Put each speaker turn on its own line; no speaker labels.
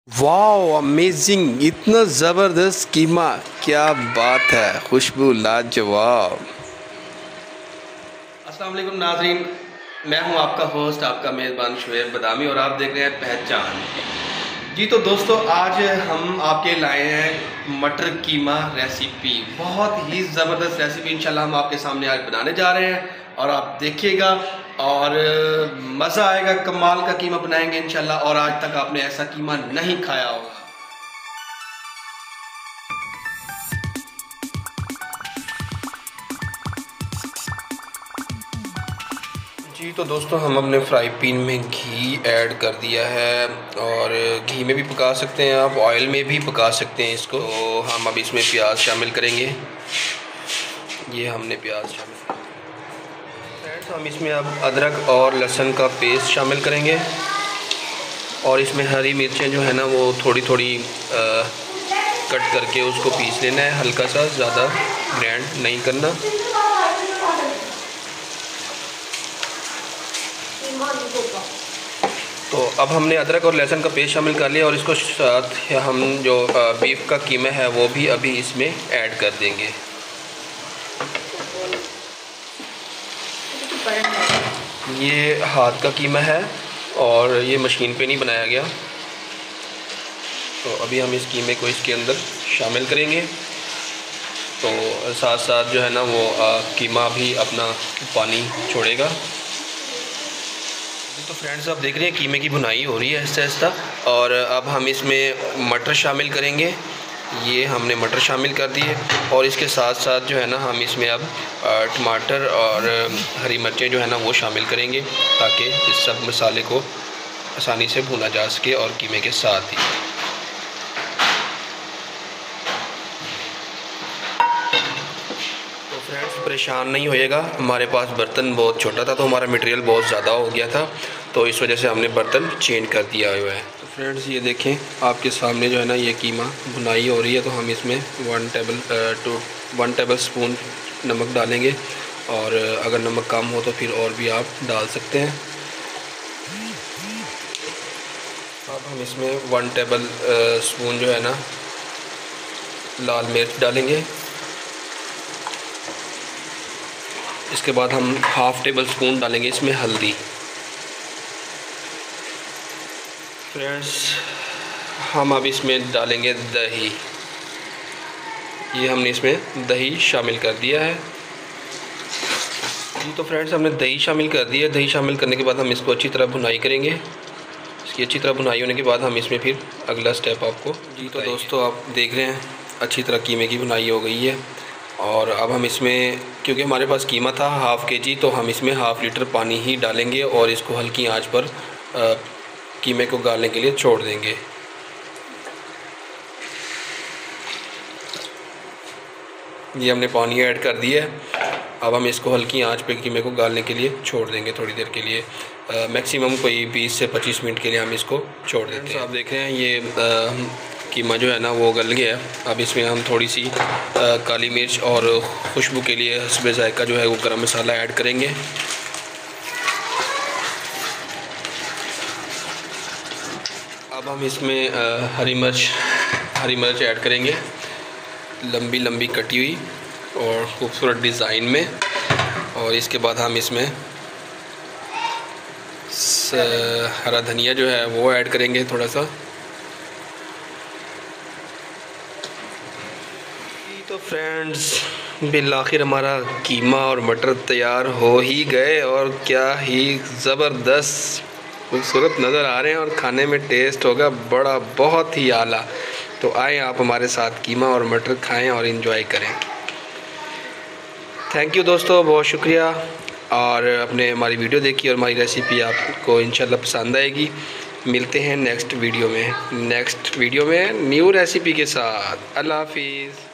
Wow amazing, इतना ज़बरदस्त कीमा, क्या बात है, खुशबू लाजवाब। अस्सलाम वालेकुम नाज़रीन, मैं हूं आपका होस्ट, आपका मेज़बान शुएब बदामी और आप देख रहे हैं पहचान। जी तो दोस्तों, आज हम आपके लाए हैं मटर कीमा रेसिपी। बहुत ही ज़बरदस्त रेसिपी इंशाल्लाह हम आपके सामने आज बनाने जा रहे हैं और आप देखिएगा और मज़ा आएगा। कमाल का कीमा बनाएंगे इंशाल्लाह और आज तक आपने ऐसा कीमा नहीं खाया होगा। जी तो दोस्तों, हम अपने फ्राई पैन में घी ऐड कर दिया है और घी में भी पका सकते हैं आप, ऑयल में भी पका सकते हैं इसको। तो हम अब इसमें प्याज शामिल करेंगे। ये हमने प्याज शामिल किया। फ्रेंड्स, हम इसमें अब अदरक और लहसुन का पेस्ट शामिल करेंगे और इसमें हरी मिर्चें जो है ना वो थोड़ी थोड़ी कट करके उसको पीस लेना है, हल्का सा, ज़्यादा ग्राइंड नहीं करना। तो अब हमने अदरक और लहसुन का पेस्ट शामिल कर लिया और इसको साथ हम जो बीफ का कीमा है वो भी अभी इसमें ऐड कर देंगे। ये हाथ का कीमा है और ये मशीन पे नहीं बनाया गया। तो अभी हम इस कीमे को इसके अंदर शामिल करेंगे। तो साथ साथ जो है ना वो कीमा भी अपना पानी छोड़ेगा। तो फ्रेंड्स, आप देख रहे हैं कीमे की भुनाई हो रही है आहिस्ता आहिस्ता और अब हम इसमें मटर शामिल करेंगे। ये हमने मटर शामिल कर दिए और इसके साथ साथ जो है ना हम इसमें अब टमाटर और हरी मिर्चें जो है ना वो शामिल करेंगे ताकि इस सब मसाले को आसानी से भुना जा सके और कीमे के साथ ही। तो फ्रेंड्स, परेशान नहीं होइएगा, हमारे पास बर्तन बहुत छोटा था तो हमारा मटेरियल बहुत ज़्यादा हो गया था, तो इस वजह से हमने बर्तन चेंज कर दिया हुआ है। तो फ्रेंड्स, ये देखें आपके सामने जो है ना ये कीमा भुनाई हो रही है। तो हम इसमें 1 टेबल स्पून नमक डालेंगे और अगर नमक कम हो तो फिर और भी आप डाल सकते हैं। अब हम इसमें 1 टेबल स्पून जो है ना लाल मिर्च डालेंगे। इसके बाद हम हाफ़ टेबल स्पून डालेंगे इसमें हल्दी। फ्रेंड्स, हम अब इसमें डालेंगे दही। ये हमने इसमें दही शामिल कर दिया है। जी तो फ्रेंड्स, हमने दही शामिल कर दिया है। दही शामिल करने के बाद हम इसको अच्छी तरह भुनाई करेंगे। इसकी अच्छी तरह भुनाई होने के बाद हम इसमें फिर अगला स्टेप आपको जी तो दोस्तों, आप देख रहे हैं अच्छी तरह कीमे की भुनाई हो गई है और अब हम इसमें, क्योंकि हमारे पास कीमा था हाफ़ केजी, तो हम इसमें हाफ़ लीटर पानी ही डालेंगे और इसको हल्की आंच पर कीमे को गालने के लिए छोड़ देंगे। ये हमने पानी ऐड कर दिया है। अब हम इसको हल्की आंच पे कीमे को गालने के लिए छोड़ देंगे थोड़ी देर के लिए, मैक्सिमम कोई 20 से 25 मिनट के लिए हम इसको छोड़ देते हैं। आप देख रहे हैं ये कीमा जो है ना वो गल गया है। अब इसमें हम थोड़ी सी काली मिर्च और खुशबू के लिए हस्बे जायका जो है वो गरम मसाला ऐड करेंगे। अब हम इसमें हरी मिर्च ऐड करेंगे, लंबी लंबी कटी हुई और खूबसूरत डिज़ाइन में। और इसके बाद हम इसमें हरा धनिया जो है वो ऐड करेंगे थोड़ा सा। तो फ्रेंड्स, बिल आखिर हमारा कीमा और मटर तैयार हो ही गए और क्या ही ज़बरदस्त खूबसूरत नज़र आ रहे हैं और खाने में टेस्ट होगा बड़ा बहुत ही आला। तो आएँ आप हमारे साथ कीमा और मटर खाएं और इन्जॉय करें। थैंक यू दोस्तों, बहुत शुक्रिया और अपने हमारी वीडियो देखी और हमारी रेसिपी आपको इंशाल्लाह पसंद आएगी। मिलते हैं नेक्स्ट वीडियो में न्यू रेसिपी के साथ। अल्लाह हाफिज़।